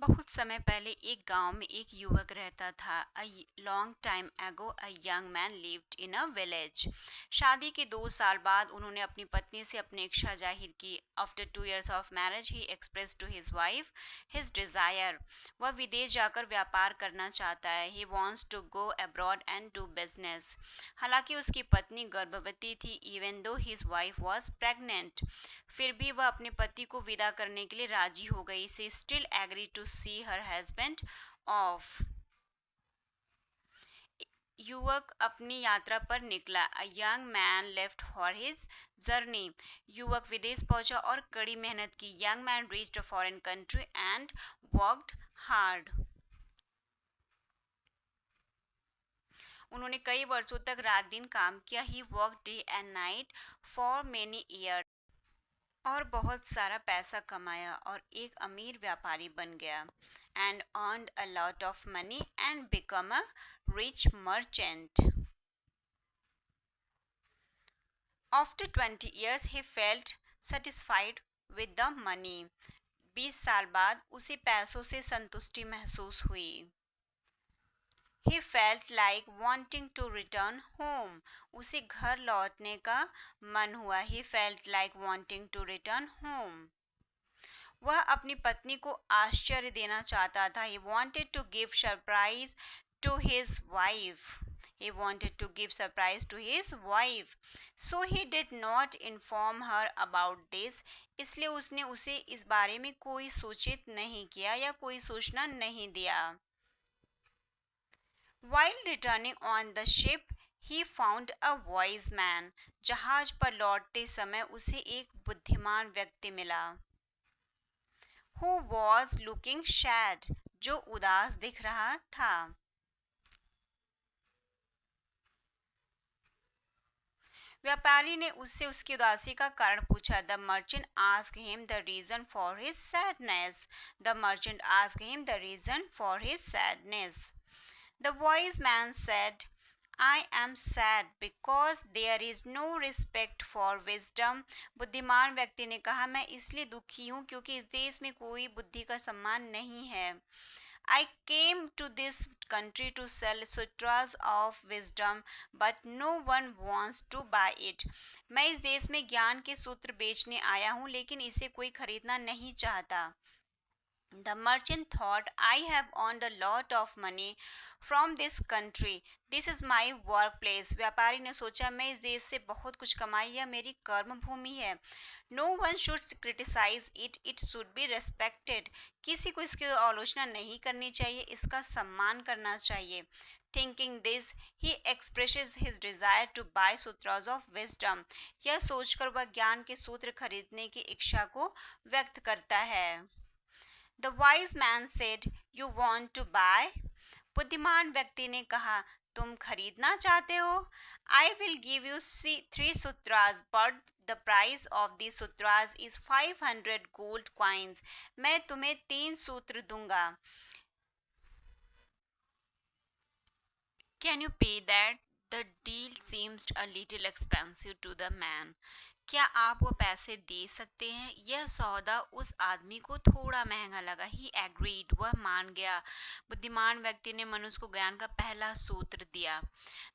बहुत समय पहले एक गांव में एक युवक रहता था। अ लॉन्ग टाइम एगो अ young man lived in a village. शादी के 2 साल बाद उन्होंने अपनी पत्नी से अपनी इच्छा जाहिर की। After 2 years of marriage he express to his wife his desire. वह विदेश जाकर व्यापार करना चाहता है। He wants to go abroad and do business. हालांकि उसकी पत्नी गर्भवती थी। Even though his wife was pregnant, फिर भी वह अपने पति को विदा करने के लिए राजी हो गई। She still agree to see her husband off. युवक अपनी यात्रा पर निकला। A young man left for his journey. युवक विदेश पहुंचा और कड़ी मेहनत की। Young man reached a foreign country and worked hard. उन्होंने कई वर्षों तक रात दिन काम किया। He work day and night for many year. और बहुत सारा पैसा कमाया और एक अमीर व्यापारी बन गया। And earned a lot of money and become a rich merchant. After 20 years he felt satisfied with the money. 20 साल बाद उसे पैसों से संतुष्टि महसूस हुई। He felt like wanting to return home. उसे घर लौटने का मन हुआ। He felt like wanting to return home. वह अपनी पत्नी को आश्चर्य देना चाहता था। He wanted to give surprise to his wife. He wanted to give surprise to his wife. So he did not inform her about this. इसलिए उसने उसे इस बारे में कोई सूचित नहीं किया या कोई सूचना नहीं दिया। While returning on the ship, he found a wise man. जहाज पर लौटते समय उसे एक बुद्धिमान व्यक्ति मिला। Who was looking sad, जो उदास दिख रहा था। व्यापारी ने उससे उसकी उदासी का कारण पूछा। The merchant asked him the reason for his sadness. The merchant asked him the reason for his sadness. The wise man said, I am sad because there is no respect for wisdom. बुद्धिमान व्यक्ति ने कहा, मैं इसलिए दुखी हूँ क्योंकि इस देश में कोई बुद्धि का सम्मान नहीं है। I came to this country to sell sutras of wisdom, but no one wants to buy it. मैं इस देश में ज्ञान के सूत्र बेचने आया हूँ, लेकिन इसे कोई खरीदना नहीं चाहता। The merchant thought, I have earned a lot of money from this country. This is my workplace. व्यापारी ने सोचा, मैं इस देश से बहुत कुछ कमाई, यह मेरी कर्म भूमि है। No one should criticize it. It should be respected. किसी को इसकी आलोचना नहीं करनी चाहिए, इसका सम्मान करना चाहिए। Thinking this, he expresses his desire to buy sutras of wisdom. यह सोचकर वह ज्ञान के सूत्र खरीदने की इच्छा को व्यक्त करता है। The wise man said, You want to buy? बुद्धिमान व्यक्ति ने कहा, तुम खरीदना चाहते हो? I will give you 3 sutras, but the price of these sutras is 500 gold coins. मैं तुम्हें 3 सूत्र दूंगा। Can you pay that? The deal seems a little expensive to the man. क्या आप वो पैसे दे सकते हैं? यह सौदा उस आदमी को थोड़ा महंगा लगा। ही एग्रीड, वह मान गया। बुद्धिमान व्यक्ति ने मनुष्य को ज्ञान का पहला सूत्र दिया।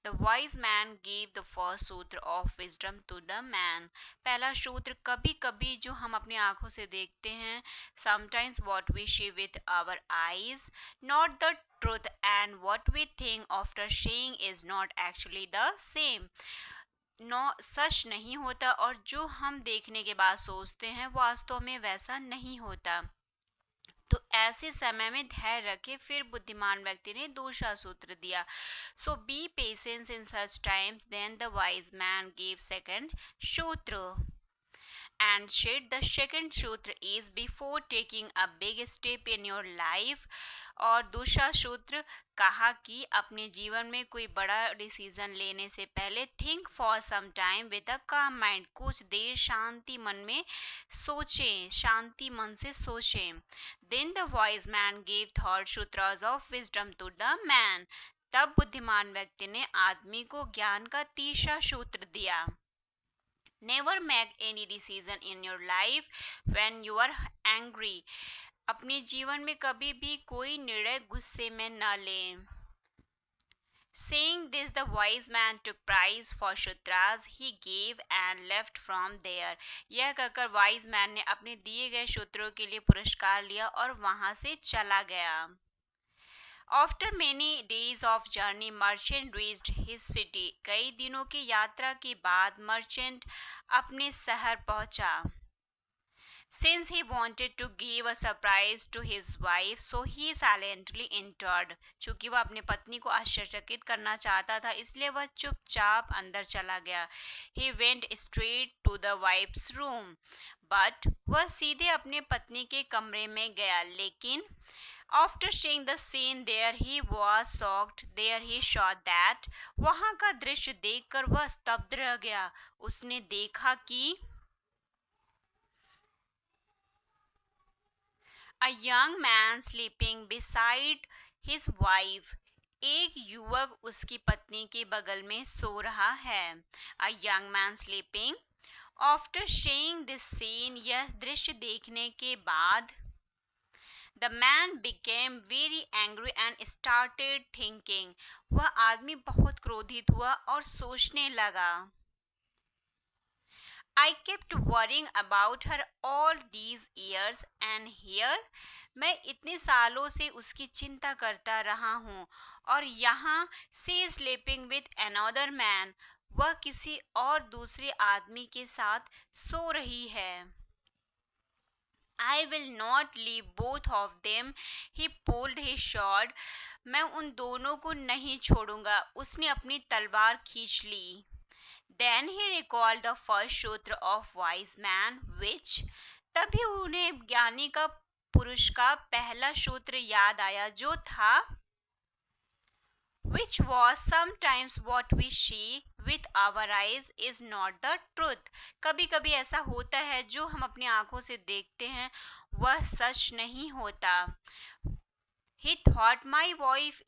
The wise man gave the first sutra of wisdom to the man. पहला सूत्र, कभी कभी जो हम अपनी आंखों से देखते हैं, sometimes what we see with our eyes not the truth, and what we think after seeing is not actually the same. No सच नहीं होता और जो हम देखने के बाद सोचते हैं वास्तव में वैसा नहीं होता। तो ऐसे समय में धैर्य रखे। फिर बुद्धिमान व्यक्ति ने दूसरा सूत्र दिया। So be patience in such times. Then the wise man give second sutra and said the second सूत्र is before taking a big step in your life। और दूसरा सूत्र कहा कि अपने जीवन में कोई बड़ा डिसीजन लेने से पहले think for some time with a calm mind. कुछ देर शांति मन में सोचें, शांति मन से सोचें। Then the wise man give third sutras of wisdom to the man. तब बुद्धिमान व्यक्ति ने आदमी को ज्ञान का तीसरा सूत्र दिया। Never make any decision in your life when you are angry। अपने जीवन में कभी भी कोई निर्णय गुस्से में न लें। Saying this, the wise man took prize for Shutras he gave and left from there. यह कहकर वाइज मैन ने अपने दिए गए सूत्रों के लिए पुरस्कार लिया और वहां से चला गया। After many days of journey, merchant reached his city. कई दिनों की यात्रा के बाद मर्चेंट अपने शहर पहुंचा। Since he wanted to give a surprise to his wife, so he silently entered. चूंकि वह अपनी पत्नी को आश्चर्यचकित करना चाहता था, इसलिए वह चुपचाप अंदर चला गया। He went straight to the wife's room, but वह सीधे अपने पत्नी के कमरे में गया, लेकिन After seeing the scene there, he was shocked. There he saw that वहाँ का दृश्य देखकर वह स्तब्ध रह गया। उसने देखा कि A young man sleeping beside his wife. एक युवक उसकी पत्नी के बगल में सो रहा है। A young man sleeping. After seeing this scene, यह दृश्य देखने के बाद The man became very angry and started thinking. वह आदमी बहुत क्रोधित हुआ और सोचने लगा। I kept worrying about her all these years and here मैं इतने सालों से उसकी चिंता करता रहा हूँ और यहाँ she is sleeping with another man. वह किसी और दूसरे आदमी के साथ सो रही है। I will not leave both of them. He pulled his sword. मैं उन दोनों को नहीं छोड़ूंगा। उसने अपनी तलवार खींच ली। Then he recalled the first सूत्र of wise man, which तभी उन्हें ज्ञानी का पुरुष का पहला सूत्र याद आया जो था which was sometimes what we see with our eyes is not the truth. कभी कभी ऐसा होता है जो हम अपनी आंखों से देखते हैं वह सच नहीं होता। He thought my wife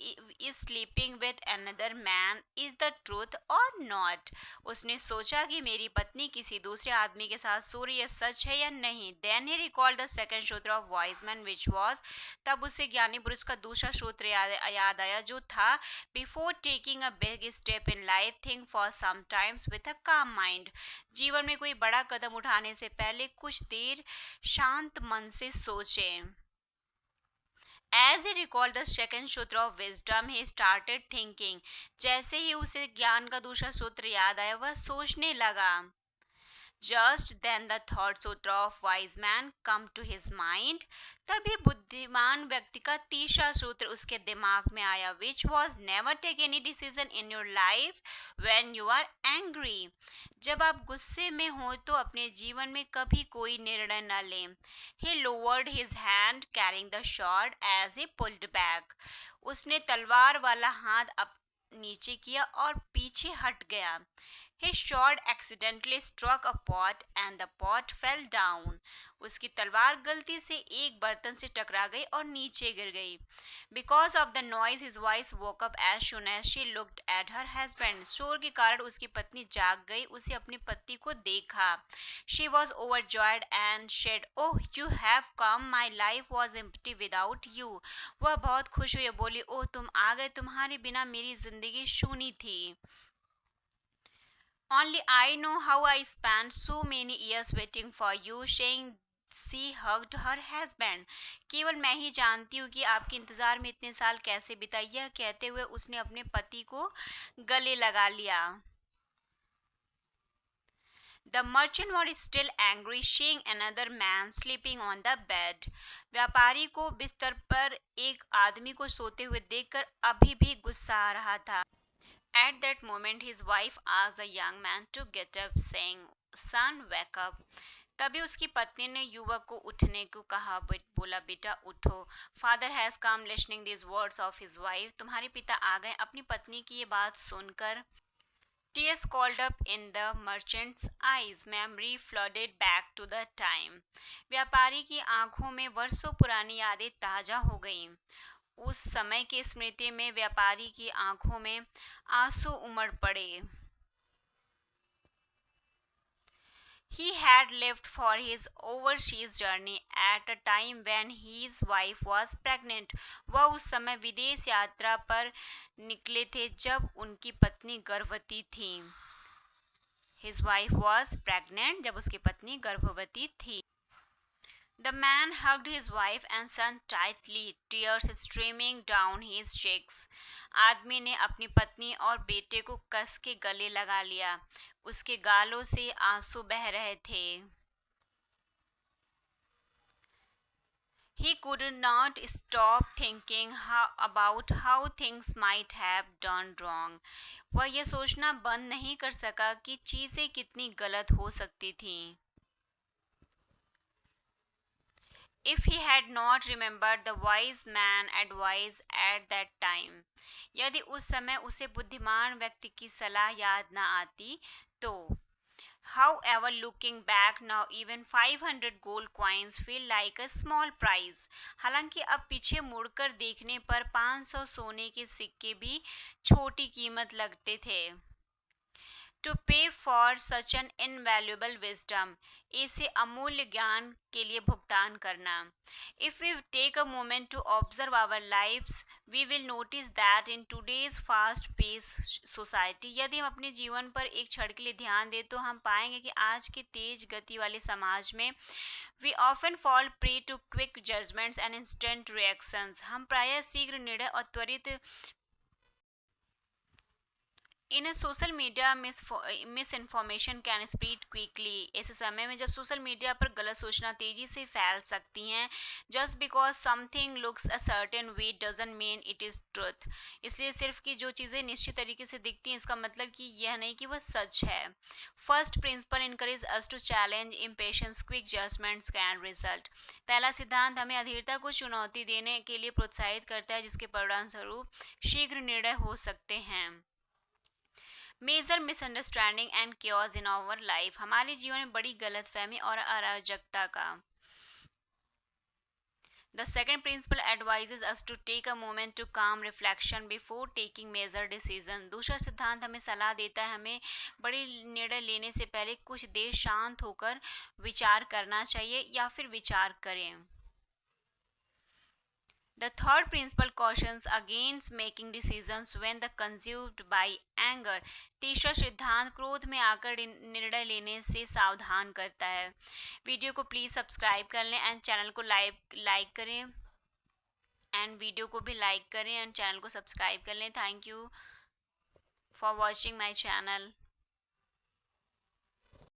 is sleeping with another man is the truth or not. उसने सोचा कि मेरी पत्नी किसी दूसरे आदमी के साथ सो रही है, सच है या नहीं। Then he recalled the second सूत्र of wise man which was तब उसे ज्ञानी पुरुष का दूसरा सूत्र याद आया जो था before taking a big step in life think for some times with a calm mind. जीवन में कोई बड़ा कदम उठाने से पहले कुछ देर शांत मन से सोचें। As he recalled the second sutra of wisdom, he started thinking. जैसे ही उसे ज्ञान का दूसरा सूत्र याद आया वह सोचने लगा। Just then the third sutra of wise man come to his mind. तभी बुद्धिमान व्यक्ति का तीसरा सूत्र उसके दिमाग में आया which was never take any decision in your life when you are angry. जब आप गुस्से में हो तो अपने जीवन में कभी कोई निर्णय न लें। He lowered his hand carrying the sword as he pulled back. उसने तलवार वाला हाथ नीचे किया और पीछे हट गया। His sword accidentally struck a pot and the pot fell down. उसकी तलवार गलती से एक बर्तन से टकरा गई और नीचे गिर गई। Because of the noise, his wife woke up as soon as she looked at her husband. शोर के कारण उसकी पत्नी जाग गई। उसे अपने पति को देखा। She was overjoyed and said, "Oh, you have come. My life was empty without you." वह बहुत खुश हुई, बोली, "ओह, तुम आ गए। तुम्हारे बिना मेरी जिंदगी सूनी थी." Only I know how I spent so many years waiting for you, saying she hugged her husband. केवल मैं ही जानती हूँ कि आपके इंतज़ार में इतने साल कैसे बिताए। यह कहते हुए उसने अपने पति को गले लगा लिया। The merchant was still angry, seeing another man sleeping on the bed. व्यापारी को बिस्तर पर एक आदमी को सोते हुए देखकर अभी भी गुस्सा आ रहा था। At that moment, his wife asked the young man to get up, saying, "Son, wake up." तभी उसकी पत्नी ने युवक को उठने को कहा। बोला, बेटा उठो। Father has come listening these words of his wife. तुम्हारे पिता आ गए। अपनी पत्नी की ये बात सुनकर tears called up in the merchant's eyes. Memory flooded back to the time. व्यापारी की आंखों में वर्षों पुरानी यादें ताजा हो गईं। उस समय की स्मृति में व्यापारी की आंखों में आंसू उमड़ पड़े। He had left for his overseas journey at a time when his wife was pregnant. वह उस समय विदेश यात्रा पर निकले थे जब उनकी पत्नी गर्भवती थी. His wife was pregnant जब उसकी पत्नी गर्भवती थी. The man hugged his wife and son tightly, tears streaming down his cheeks. आदमी ने अपनी पत्नी और बेटे को कस के गले लगा लिया. उसके गालों से आंसू बह रहे थे. He could not stop thinking about how things might have done wrong. वह यह सोचना बंद नहीं कर सका कि चीज़ें कितनी गलत हो सकती थीं. If he had not remembered the wise man advice at that time, यदि उस समय उसे बुद्धिमान व्यक्ति की सलाह याद न आती तो. However, looking back now, even 500 gold coins feel like a small prize. हालांकि अब पीछे मुड़कर देखने पर 500 सोने के सिक्के भी छोटी कीमत लगते थे. To pay for such an invaluable wisdom, ऐसे अमूल्य ज्ञान के लिए भुगतान करना. If we take a moment to observe our lives, we will notice that in today's fast-paced society, यदि हम अपने जीवन पर एक क्षण के लिए ध्यान दें तो हम पाएंगे कि आज के तेज गति वाले समाज में we often fall prey to quick judgments and instant reactions. हम प्रायः शीघ्र निर्णय और त्वरित. In social media misinformation can spread quickly. ऐसे समय में जब सोशल मीडिया पर गलत सूचना तेजी से फैल सकती हैं. Just because something looks a certain way doesn't mean it is truth. इसलिए सिर्फ कि जो चीज़ें निश्चित तरीके से दिखती हैं इसका मतलब कि यह नहीं कि वह सच है. First principle encourage us to challenge impatience quick judgements can result. पहला सिद्धांत हमें अधीरता को चुनौती देने के लिए प्रोत्साहित करता है जिसके परिणाम स्वरूप शीघ्र निर्णय हो सकते हैं. Major misunderstanding and cures in our life. हमारे जीवन में बड़ी गलतफहमी और अराजकता का. The second principle advises us to take a moment to calm reflection before taking major decision. दूसरा सिद्धांत हमें सलाह देता है हमें बड़े निर्णय लेने से पहले कुछ देर शांत होकर विचार करना चाहिए या फिर विचार करें. The third principle cautions against making decisions when the consumed by anger. तीसरा सिद्धांत क्रोध में आकर निर्णय लेने से सावधान करता है. वीडियो को प्लीज़ सब्सक्राइब कर लें एंड चैनल को लाइक करें एंड वीडियो को भी लाइक करें एंड चैनल को सब्सक्राइब कर लें. Thank you for watching my channel.